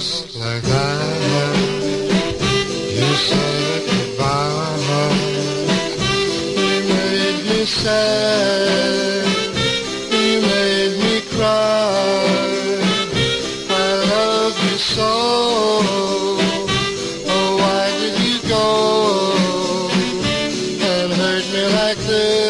just like that. You said goodbye. You made me sad. You made me cry. I love you so. Oh, why did you go and hurt me like this?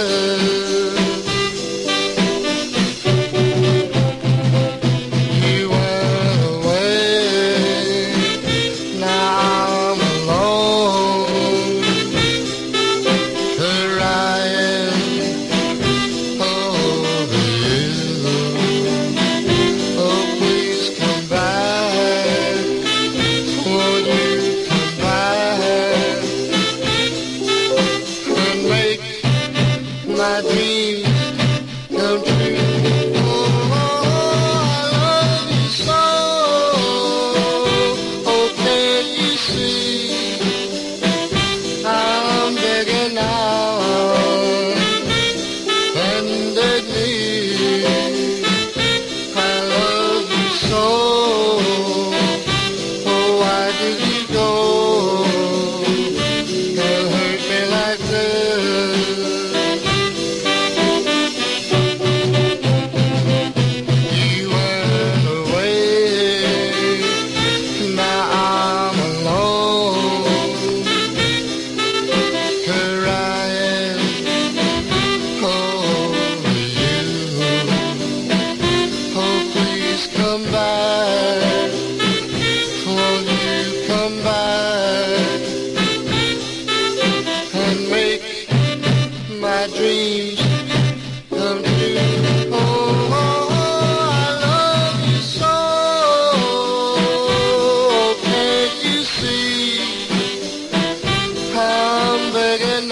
My dreams come true. Oh, I love you so. Oh, can't you see? I'm begging now. Bended knee. I love you so. Oh, why did you go and hurt me like this? Come back, won't you come back and make my dreams come true? Oh, I love you so. Can't you see I'm begging